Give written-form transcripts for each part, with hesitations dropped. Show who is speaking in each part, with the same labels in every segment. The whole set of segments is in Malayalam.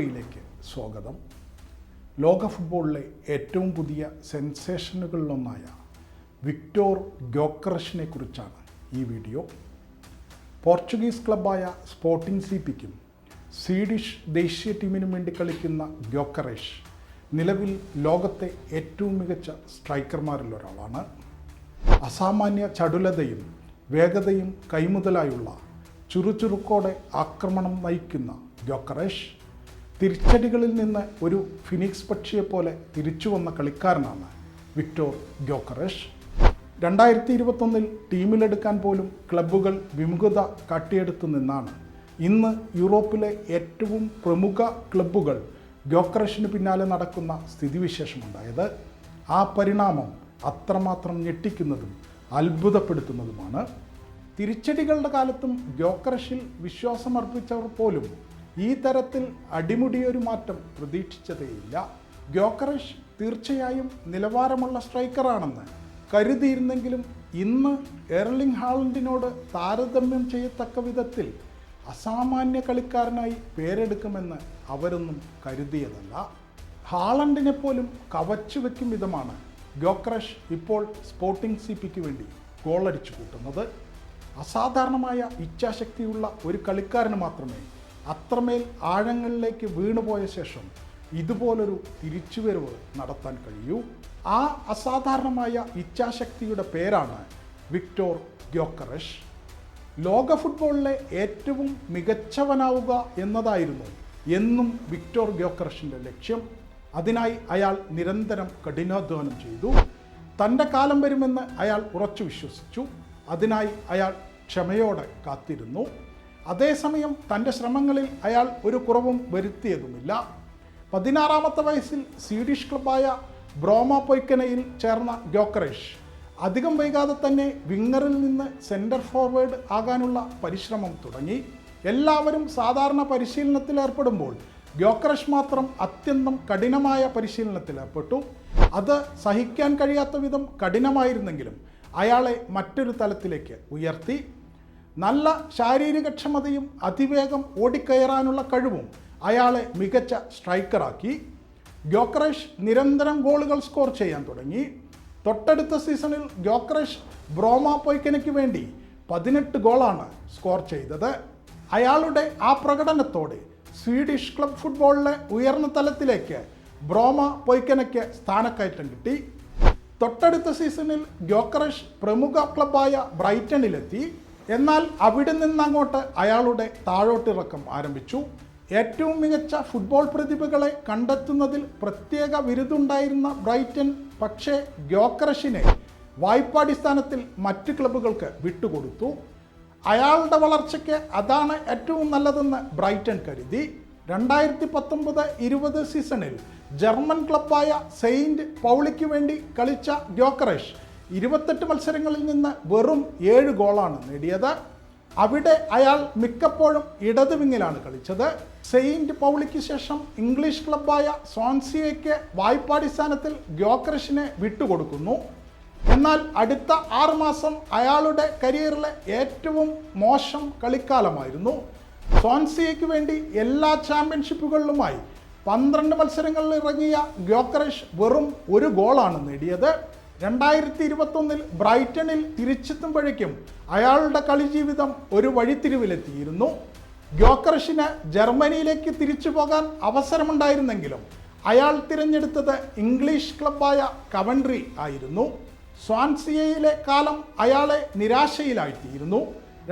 Speaker 1: കമൻട്രിയിലേക്ക് സ്വാഗതം. ലോക ഫുട്ബോളിലെ ഏറ്റവും പുതിയ സെൻസേഷനുകളിലൊന്നായ വിക്ടോർ ഗ്യോക്കറഷിനെ കുറിച്ചാണ് ഈ വീഡിയോ. പോർച്ചുഗീസ് ക്ലബ്ബായ സ്പോർട്ടിംഗ് സിപിക്കും സ്വീഡിഷ് ദേശീയ ടീമിനും വേണ്ടി കളിക്കുന്ന ഗ്യോക്കറഷ് നിലവിൽ ലോകത്തെ ഏറ്റവും മികച്ച സ്ട്രൈക്കർമാരിൽ ഒരാളാണ്. അസാമാന്യ ചടുലതയും വേഗതയും കൈമുതലായുള്ള ചുറുചുറുക്കോടെ ആക്രമണം നയിക്കുന്ന ഗ്യോക്കറഷ് തിരിച്ചടികളിൽ നിന്ന് ഒരു ഫിനിക്സ് പക്ഷിയെപ്പോലെ തിരിച്ചു വന്ന കളിക്കാരനാണ് വിക്ടോർ ഗ്യോക്കറഷ്. 2021 ടീമിലെടുക്കാൻ പോലും ക്ലബ്ബുകൾ വിമുഖത കാട്ടിയെടുത്തു നിന്നാണ് ഇന്ന് യൂറോപ്പിലെ ഏറ്റവും പ്രമുഖ ക്ലബ്ബുകൾ ഗ്യോക്കറഷിന് പിന്നാലെ നടക്കുന്ന സ്ഥിതിവിശേഷമുണ്ടായത്. ആ പരിണാമം അത്രമാത്രം ഞെട്ടിക്കുന്നതും അത്ഭുതപ്പെടുത്തുന്നതുമാണ്. തിരിച്ചടികളുടെ കാലത്തും ഗ്യോക്കറഷിൽ വിശ്വാസമർപ്പിച്ചവർ പോലും ഈ തരത്തിൽ അടിമുടിയൊരു മാറ്റം പ്രതീക്ഷിച്ചതേയില്ല. ഗ്യോക്കറഷ് തീർച്ചയായും നിലവാരമുള്ള സ്ട്രൈക്കറാണെന്ന് കരുതിയിരുന്നെങ്കിലും ഇന്ന് എർലിംഗ് ഹാലൻഡിനോട് താരതമ്യം ചെയ്യത്തക്ക വിധത്തിൽ അസാമാന്യ കളിക്കാരനായി പേരെടുക്കുമെന്ന് അവരൊന്നും കരുതിയതല്ല. ഹാലൻഡിനെ പോലും കവച്ചു വയ്ക്കും വിധമാണ് ഗ്യോക്കറഷ് ഇപ്പോൾ സ്പോർട്ടിംഗ് സിപിക്ക് വേണ്ടി ഗോളടിച്ചു കൂട്ടുന്നത്. അസാധാരണമായ ഇച്ഛാശക്തിയുള്ള ഒരു കളിക്കാരന് മാത്രമേ അത്രമേൽ ആഴങ്ങളിലേക്ക് വീണുപോയ ശേഷം ഇതുപോലൊരു തിരിച്ചുവരവ് നടത്താൻ കഴിയൂ. ആ അസാധാരണമായ ഇച്ഛാശക്തിയുടെ പേരാണ് വിക്ടോർ ഗ്യോക്കറഷ്. ലോക ഫുട്ബോളിലെ ഏറ്റവും മികച്ചവനാവുക എന്നതായിരുന്നു എന്നും വിക്ടോർ ഗ്യോക്കറഷിൻ്റെ ലക്ഷ്യം. അതിനായി അയാൾ നിരന്തരം കഠിനാധ്വാനം ചെയ്തു. തൻ്റെ കാലം വരുമെന്ന് അയാൾ ഉറച്ചു വിശ്വസിച്ചു. അതിനായി അയാൾ ക്ഷമയോടെ കാത്തിരുന്നു. അതേസമയം തൻ്റെ ശ്രമങ്ങളിൽ അയാൾ ഒരു കുറവും വരുത്തിയതുമില്ല. 16-ാമത്തെ വയസ്സിൽ സ്വീഡിഷ് ക്ലബ്ബായ ബ്രോമ പൊയ്ക്കനയിൽ ചേർന്ന ഗ്യോക്കറഷ് അധികം വൈകാതെ തന്നെ വിങ്ങറിൽ നിന്ന് സെൻറ്റർ ഫോർവേഡ് ആകാനുള്ള പരിശ്രമം തുടങ്ങി. എല്ലാവരും സാധാരണ പരിശീലനത്തിൽ ഏർപ്പെടുമ്പോൾ ഗ്യോക്കറഷ് മാത്രം അത്യന്തം കഠിനമായ പരിശീലനത്തിൽ ഏർപ്പെട്ടു. അത് സഹിക്കാൻ കഴിയാത്ത വിധം കഠിനമായിരുന്നെങ്കിലും അയാളെ മറ്റൊരു തലത്തിലേക്ക് ഉയർത്തി. നല്ല ശാരീരികക്ഷമതയും അതിവേഗം ഓടിക്കയറാനുള്ള കഴിവും അയാളെ മികച്ച സ്ട്രൈക്കറാക്കി. ഗ്യോക്കറഷ് നിരന്തരം ഗോളുകൾ സ്കോർ ചെയ്യാൻ തുടങ്ങി. തൊട്ടടുത്ത സീസണിൽ ഗ്യോക്കറഷ് ബ്രോമ പൊയ്ക്കനയ്ക്ക് വേണ്ടി 18 ഗോളാണ് സ്കോർ ചെയ്തത്. അയാളുടെ ആ പ്രകടനത്തോടെ സ്വീഡിഷ് ക്ലബ് ഫുട്ബോളിലെ ഉയർന്ന തലത്തിലേക്ക് ബ്രോമ പൊയ്ക്കനയ്ക്ക് സ്ഥാനക്കയറ്റം കിട്ടി. തൊട്ടടുത്ത സീസണിൽ ഗ്യോക്കറഷ് പ്രമുഖ ക്ലബ്ബായ ബ്രൈറ്റണിലെത്തി. എന്നാൽ അവിടെ നിന്നങ്ങോട്ട് അയാളുടെ താഴോട്ടിറക്കം ആരംഭിച്ചു. ഏറ്റവും മികച്ച ഫുട്ബോൾ പ്രതിഭകളെ കണ്ടെത്തുന്നതിൽ പ്രത്യേക വിരുദുണ്ടായിരുന്ന ബ്രൈറ്റൺ പക്ഷേ ഗ്യോക്കറഷിനെ വായ്പാടിസ്ഥാനത്തിൽ മറ്റ് ക്ലബ്ബുകൾക്ക് വിട്ടുകൊടുത്തു. അയാളുടെ വളർച്ചയ്ക്ക് അതാണ് ഏറ്റവും നല്ലതെന്ന് ബ്രൈറ്റൺ കരുതി. 2019-20 സീസണിൽ ജർമ്മൻ ക്ലബ്ബായ സെയിൻറ്റ് പൗളിക്ക് വേണ്ടി കളിച്ച ഗ്യോക്കറഷ് 28 മത്സരങ്ങളിൽ നിന്ന് വെറും 7 ഗോളാണ് നേടിയത്. അവിടെ അയാൾ മിക്കപ്പോഴും ഇടത് വിങ്ങിലാണ് കളിച്ചത്. സെയിൻറ്റ് പൗളിക്ക് ശേഷം ഇംഗ്ലീഷ് ക്ലബ്ബായ സ്വാൻസിയയ്ക്ക് വായ്പാടിസ്ഥാനത്തിൽ ഗ്യോക്കറഷിനെ വിട്ടുകൊടുക്കുന്നു. എന്നാൽ അടുത്ത 6 മാസം അയാളുടെ കരിയറിലെ ഏറ്റവും മോശം കളിക്കാലമായിരുന്നു. സ്വാൻസിയയ്ക്ക് വേണ്ടി എല്ലാ ചാമ്പ്യൻഷിപ്പുകളിലുമായി 12 മത്സരങ്ങളിൽ ഇറങ്ങിയ ഗ്യോക്കറഷ് വെറും 1 ഗോളാണ് നേടിയത്. 2021 ബ്രൈറ്റണിൽ തിരിച്ചെത്തുമ്പോഴേക്കും അയാളുടെ കളിജീവിതം ഒരു വഴിത്തിരിവിലെത്തിയിരുന്നു. ഗ്യോക്കറഷിന് ജർമ്മനിയിലേക്ക് തിരിച്ചു പോകാൻ അവസരമുണ്ടായിരുന്നെങ്കിലും അയാൾ തിരഞ്ഞെടുത്തത് ഇംഗ്ലീഷ് ക്ലബ്ബായ കവൻട്രി ആയിരുന്നു. സ്വാൻസിയയിലെ കാലം അയാളെ നിരാശയിലാഴ്ത്തിയിരുന്നു.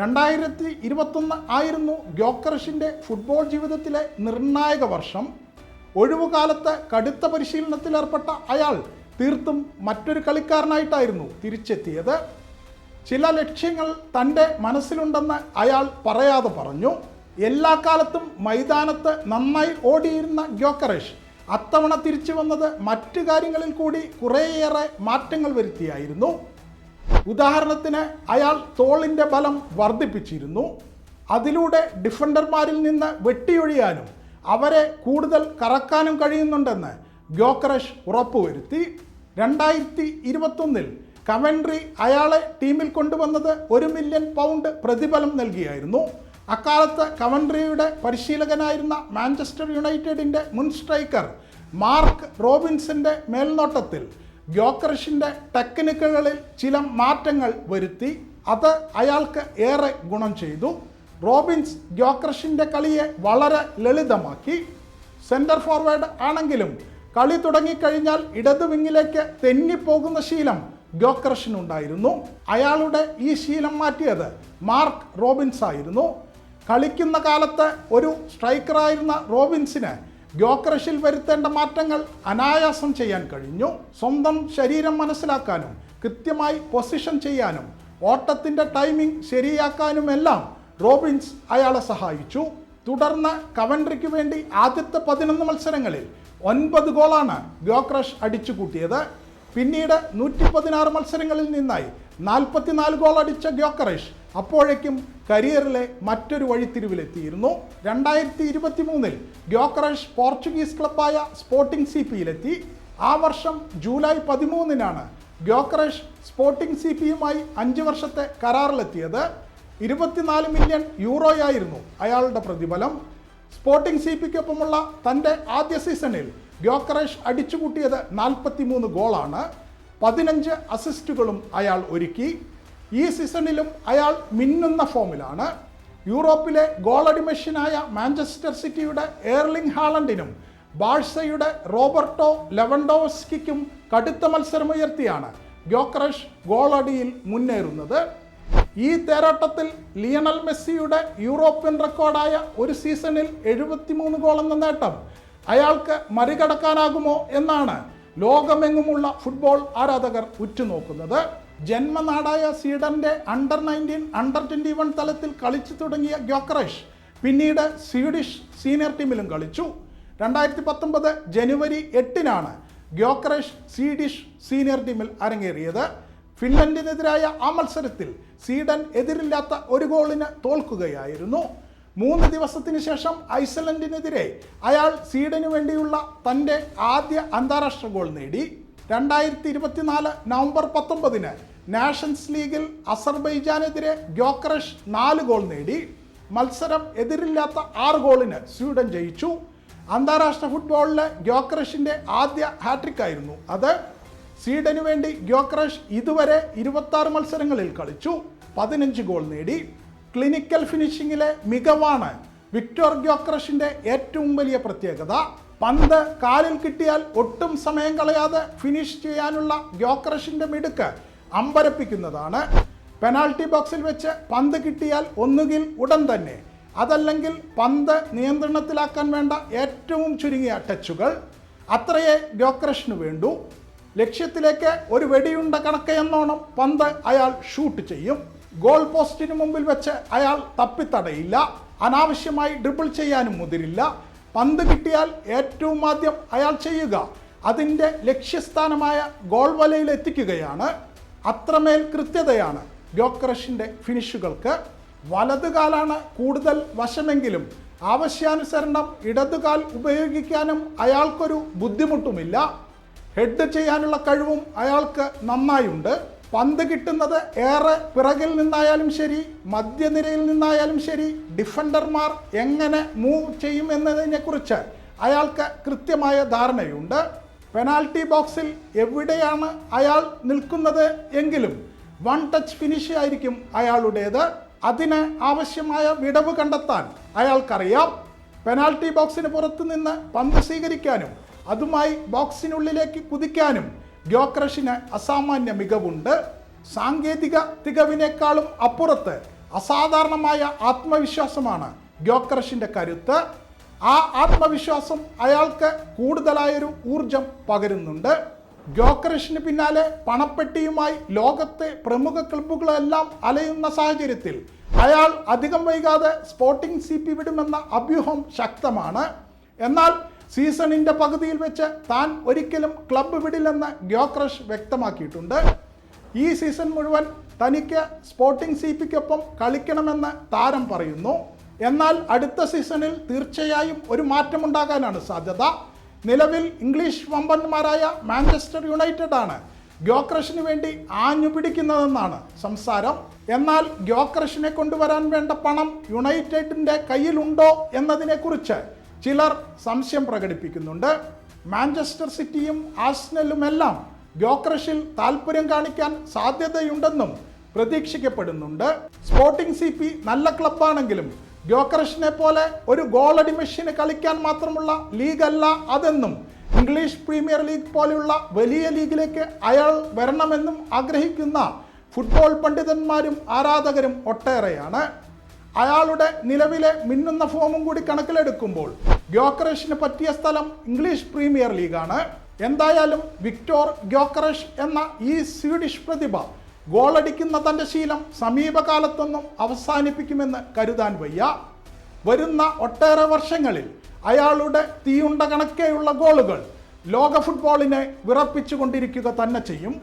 Speaker 1: 2021 ആയിരുന്നു ഗ്യോക്കറഷിൻ്റെ ഫുട്ബോൾ ജീവിതത്തിലെ നിർണായക വർഷം. ഒഴിവുകാലത്ത് കടുത്ത പരിശീലനത്തിലേർപ്പെട്ട അയാൾ തീർത്തും മറ്റൊരു കളിക്കാരനായിട്ടായിരുന്നു തിരിച്ചെത്തിയത്. ചില ലക്ഷ്യങ്ങൾ തൻ്റെ മനസ്സിലുണ്ടെന്ന് അയാൾ പറയാതെ പറഞ്ഞു. എല്ലാ കാലത്തും മൈതാനത്ത് നന്നായി ഓടിയിരുന്ന ഗ്യോക്കറഷ് അത്തവണ തിരിച്ചു വന്നത് മറ്റു കാര്യങ്ങളിൽ കൂടി കുറേയേറെ മാറ്റങ്ങൾ വരുത്തിയായിരുന്നു. ഉദാഹരണത്തിന് അയാൾ തോളിൻ്റെ ബലം വർദ്ധിപ്പിച്ചിരുന്നു. അതിലൂടെ ഡിഫൻഡർമാരിൽ നിന്ന് വെട്ടിയൊഴിയാനും അവരെ കൂടുതൽ കറക്കാനും കഴിയുന്നുണ്ടെന്ന് ഗ്യോക്കറഷ് ഉറപ്പുവരുത്തി. 2021 കവൻട്രി അയാളെ ടീമിൽ കൊണ്ടുവന്നത് £1 മില്യൺ പ്രതിഫലം നൽകിയായിരുന്നു. അക്കാലത്ത് കവൻട്രിയുടെ പരിശീലകനായിരുന്ന മാഞ്ചസ്റ്റർ യുണൈറ്റഡിൻ്റെ മുൻ സ്ട്രൈക്കർ മാർക്ക് റോബിൻസിൻ്റെ മേൽനോട്ടത്തിൽ ഗ്യോക്കറിഷിൻ്റെ ടെക്നിക്കുകളിൽ ചില മാറ്റങ്ങൾ വരുത്തി. അത് അയാൾക്ക് ഏറെ ഗുണം ചെയ്തു. റോബിൻസ് ഗ്യോക്കറിഷിൻ്റെ കളിയെ വളരെ ലളിതമാക്കി. സെൻറ്റർ ഫോർവേഡ് ആണെങ്കിലും കളി തുടങ്ങിക്കഴിഞ്ഞാൽ ഇടതു വിങ്ങിലേക്ക് തെന്നിപ്പോകുന്ന ശീലം ഗ്യോക്കറിഷിനുണ്ടായിരുന്നു. അയാളുടെ ഈ ശീലം മാറ്റിയത് മാർക്ക് റോബിൻസ് ആയിരുന്നു. കളിക്കുന്ന കാലത്ത് ഒരു സ്ട്രൈക്കറായിരുന്ന റോബിൻസിന് ഗ്യോക്കറിഷിൽ വരുത്തേണ്ട മാറ്റങ്ങൾ അനായാസം ചെയ്യാൻ കഴിഞ്ഞു. സ്വന്തം ശരീരം മനസ്സിലാക്കാനും കൃത്യമായി പൊസിഷൻ ചെയ്യാനും ഓട്ടത്തിൻ്റെ ടൈമിംഗ് ശരിയാക്കാനുമെല്ലാം റോബിൻസ് അയാളെ സഹായിച്ചു. തുടർന്ന് കവൻട്രിക്ക് വേണ്ടി ആദ്യത്തെ 11 മത്സരങ്ങളിൽ 9 ഗോളാണ് ഗ്യോക്കറിഷ് അടിച്ചു കൂട്ടിയത്. പിന്നീട് 116 മത്സരങ്ങളിൽ നിന്നായി 44 ഗോൾ അടിച്ച ഗ്യോക്കറിഷ് അപ്പോഴേക്കും കരിയറിലെ മറ്റൊരു വഴിത്തിരിവിലെത്തിയിരുന്നു. 2023 ഗ്യോക്കറിഷ് പോർച്ചുഗീസ് ക്ലബ്ബായ സ്പോർട്ടിംഗ് CPയിലെത്തി. ആ വർഷം ജൂലൈ 13 ഗ്യോക്കറിഷ് സ്പോർട്ടിംഗ് CPയുമായി 5 വർഷത്തെ കരാറിലെത്തിയത്. 24 മില്യൺ യൂറോയായിരുന്നു അയാളുടെ പ്രതിഫലം. സ്പോർട്ടിംഗ് CPക്കൊപ്പമുള്ള തൻ്റെ ആദ്യ സീസണിൽ ഗ്യോക്കറിഷ് അടിച്ചുകൂട്ടിയത് 43 ഗോളാണ്. 15 അസിസ്റ്റുകളും അയാൾ ഒരുക്കി. ഈ സീസണിലും അയാൾ മിന്നുന്ന ഫോമിലാണ്. യൂറോപ്പിലെ ഗോളടി മെഷീനായ മാഞ്ചസ്റ്റർ സിറ്റിയുടെ എർലിംഗ് ഹാലൻഡിനും ബാഴ്സയുടെ റോബർട്ടോ ലെവൻഡോവ്സ്കിക്കും കടുത്ത മത്സരമുയർത്തിയാണ് ഗ്യോക്കറിഷ് ഗോളടിയിൽ മുന്നേറുന്നത്. ഈ തേരോട്ടത്തിൽ ലിയണൽ മെസ്സിയുടെ യൂറോപ്യൻ റെക്കോർഡായ ഒരു സീസണിൽ 73 ഗോൾ എന്ന നേട്ടം അയാൾക്ക് മറികടക്കാനാകുമോ എന്നാണ് ലോകമെങ്ങുമുള്ള ഫുട്ബോൾ ആരാധകർ ഉറ്റുനോക്കുന്നത്. ജന്മനാടായ സ്വീഡന്റെ അണ്ടർ-19, അണ്ടർ-21 തലത്തിൽ കളിച്ചു തുടങ്ങിയ ഗ്യോക്കറിഷ് പിന്നീട് സ്വീഡിഷ് സീനിയർ ടീമിലും കളിച്ചു. 2019 ജനുവരി 8 ഗ്യോക്കറിഷ് സ്വീഡിഷ് സീനിയർ ടീമിൽ അരങ്ങേറിയത്. ഫിൻലൻഡിനെതിരായ ആ മത്സരത്തിൽ സ്വീഡൻ എതിരില്ലാത്ത 1 ഗോളിന് തോൽക്കുകയായിരുന്നു. 3 ദിവസത്തിന് ശേഷം ഐസ്ലൻഡിനെതിരെ അയാൾ സ്വീഡന് വേണ്ടിയുള്ള തൻ്റെ ആദ്യ അന്താരാഷ്ട്ര ഗോൾ നേടി. 2024 നവംബർ 19 നാഷൻസ് ലീഗിൽ അസർബൈജാനെതിരെ ഗ്യോക്കറിഷ് 4 ഗോൾ നേടി. മത്സരം എതിരില്ലാത്ത 6 ഗോളിന് സ്വീഡൻ ജയിച്ചു. അന്താരാഷ്ട്ര ഫുട്ബോളിലെ ഗ്യോക്കറിഷിൻ്റെ ആദ്യ ഹാട്രിക് ആയിരുന്നു അത്. സ്വീഡന് വേണ്ടി ഗ്യോക്കറിഷ് ഇതുവരെ 26 മത്സരങ്ങളിൽ കളിച്ചു, 15 ഗോൾ നേടി. ക്ലിനിക്കൽ ഫിനിഷിങ്ങിലെ മികവാണ് വിക്ടർ ഗ്യോക്കറിഷിൻ്റെ ഏറ്റവും വലിയ പ്രത്യേകത. പന്ത് കാലിൽ കിട്ടിയാൽ ഒട്ടും സമയം കളയാതെ ഫിനിഷ് ചെയ്യാനുള്ള ഗ്യോക്കറിഷിൻ്റെ മിടുക്ക് അമ്പരപ്പിക്കുന്നതാണ്. പെനാൾട്ടി ബോക്സിൽ വെച്ച് പന്ത് കിട്ടിയാൽ ഒന്നുകിൽ ഉടൻ തന്നെ, അതല്ലെങ്കിൽ പന്ത് നിയന്ത്രണത്തിലാക്കാൻ വേണ്ട ഏറ്റവും ചുരുങ്ങിയ ടച്ചുകൾ, അത്രയേ ഗ്യോക്കറിഷിന് വേണ്ടൂ. ലക്ഷ്യത്തിലേക്ക് ഒരു വെടിയുണ്ട കണക്കെന്നോണം പന്ത് അയാൾ ഷൂട്ട് ചെയ്യും. ഗോൾ പോസ്റ്റിന് മുമ്പിൽ വെച്ച് അയാൾ തപ്പിത്തടയില്ല, അനാവശ്യമായി ഡ്രിബിൾ ചെയ്യാനും മുതിരില്ല. പന്ത് കിട്ടിയാൽ ഏറ്റവും ആദ്യം അയാൾ ചെയ്യുക അതിൻ്റെ ലക്ഷ്യസ്ഥാനമായ ഗോൾ വലയിൽ എത്തിക്കുകയാണ്. അത്രമേൽ കൃത്യതയാണ് ഗ്യോക്കറിഷിൻ്റെ ഫിനിഷുകൾക്ക്. വലതുകാലാണ് കൂടുതൽ വശമെങ്കിലും ആവശ്യാനുസരണം ഇടതുകാൽ ഉപയോഗിക്കാനും അയാൾക്കൊരു ബുദ്ധിമുട്ടുമില്ല. ഹെഡ് ചെയ്യാനുള്ള കഴിവും അയാൾക്ക് നന്നായുണ്ട്. പന്ത് കിട്ടുന്നത് ഏറെ പിറകിൽ നിന്നായാലും ശരി, മധ്യനിരയിൽ നിന്നായാലും ശരി, ഡിഫൻഡർമാർ എങ്ങനെ മൂവ് ചെയ്യും എന്നതിനെക്കുറിച്ച് അയാൾക്ക് കൃത്യമായ ധാരണയുണ്ട്. പെനാൽറ്റി ബോക്സിൽ എവിടെയാണ് അയാൾ നിൽക്കുന്നത് എങ്കിലും 1 ടച്ച് ഫിനിഷ് ആയിരിക്കും അയാളുടേത്. അതിന് ആവശ്യമായ വിടവ് കണ്ടെത്താൻ അയാൾക്കറിയാം. പെനാൽറ്റി ബോക്സിന് പുറത്തു നിന്ന് പന്ത് സ്വീകരിക്കാനും അതുമായി ബോക്സിനുള്ളിലേക്ക് കുതിക്കാനും ഗ്യോക്കറിഷിന് അസാമാന്യ മികവുണ്ട്. സാങ്കേതിക തികവിനേക്കാളും അപ്പുറത്ത് അസാധാരണമായ ആത്മവിശ്വാസമാണ് ഗ്യോക്കറിഷിൻ്റെ കരുത്ത്. ആ ആത്മവിശ്വാസം അയാൾക്ക് കൂടുതലായൊരു ഊർജം പകരുന്നുണ്ട്. ഗ്യോക്കറിഷിന് പിന്നാലെ പണപ്പെട്ടിയുമായി ലോകത്തെ പ്രമുഖ ക്ലബ്ബുകളെല്ലാം അലയുന്ന സാഹചര്യത്തിൽ അയാൾ അധികം വൈകാതെ സ്പോർട്ടിംഗ് CP വിടുമെന്ന അഭ്യൂഹം ശക്തമാണ്. എന്നാൽ സീസണിൻ്റെ പകുതിയിൽ വെച്ച് താൻ ഒരിക്കലും ക്ലബ്ബ് വിടില്ലെന്ന് ഗ്യോക്കറിഷ് വ്യക്തമാക്കിയിട്ടുണ്ട്. ഈ സീസൺ മുഴുവൻ തനിക്ക് സ്പോർട്ടിംഗ് CPക്കൊപ്പം കളിക്കണമെന്ന് താരം പറയുന്നു. എന്നാൽ അടുത്ത സീസണിൽ തീർച്ചയായും ഒരു മാറ്റമുണ്ടാകാനാണ് സാധ്യത. നിലവിൽ ഇംഗ്ലീഷ് വമ്പന്മാരായ മാഞ്ചസ്റ്റർ യുണൈറ്റഡ് ആണ് ഗ്യോക്രഷിന് വേണ്ടി ആഞ്ഞു പിടിക്കുന്നതെന്നാണ് സംസാരം. എന്നാൽ ഗ്യോക്രഷിനെ കൊണ്ടുവരാൻ വേണ്ട പണം യുണൈറ്റഡിൻ്റെ കയ്യിലുണ്ടോ എന്നതിനെക്കുറിച്ച് ചിലർ സംശയം പ്രകടിപ്പിക്കുന്നുണ്ട്. മാഞ്ചസ്റ്റർ സിറ്റിയും ആഴ്സണലുമെല്ലാം ഗ്യോക്രഷിൽ താൽപ്പര്യം കാണിക്കാൻ സാധ്യതയുണ്ടെന്നും പ്രതീക്ഷിക്കപ്പെടുന്നുണ്ട്. സ്പോർട്ടിംഗ് CP നല്ല ക്ലബ്ബാണെങ്കിലും ഗ്യോക്രഷിനെ പോലെ ഒരു ഗോളടി മെഷീന് കളിക്കാൻ മാത്രമുള്ള ലീഗല്ല അതെന്നും ഇംഗ്ലീഷ് പ്രീമിയർ ലീഗ് പോലെയുള്ള വലിയ ലീഗിലേക്ക് അയാൾ വരണമെന്നും ആഗ്രഹിക്കുന്ന ഫുട്ബോൾ പണ്ഡിതന്മാരും ആരാധകരും ഒട്ടേറെയാണ്. അയാളുടെ നിലവിലെ മിന്നുന്ന ഫോമും കൂടി കണക്കിലെടുക്കുമ്പോൾ ഗ്യോക്രഷിന് പറ്റിയ സ്ഥലം ഇംഗ്ലീഷ് പ്രീമിയർ ലീഗാണ്. എന്തായാലും വിക്ടോർ ഗ്യോക്രഷ് എന്ന ഈ സ്വീഡിഷ് പ്രതിഭ ഗോളടിക്കുന്ന തൻ്റെ ശീലം സമീപകാലത്തൊന്നും അവസാനിപ്പിക്കുമെന്ന് കരുതാൻ വയ്യ. വരുന്ന ഒട്ടേറെ വർഷങ്ങളിൽ അയാളുടെ തീയുണ്ട കണക്കെയുള്ള ഗോളുകൾ ലോക ഫുട്ബോളിനെ വിറപ്പിച്ചുകൊണ്ടിരിക്കുക തന്നെ ചെയ്യും.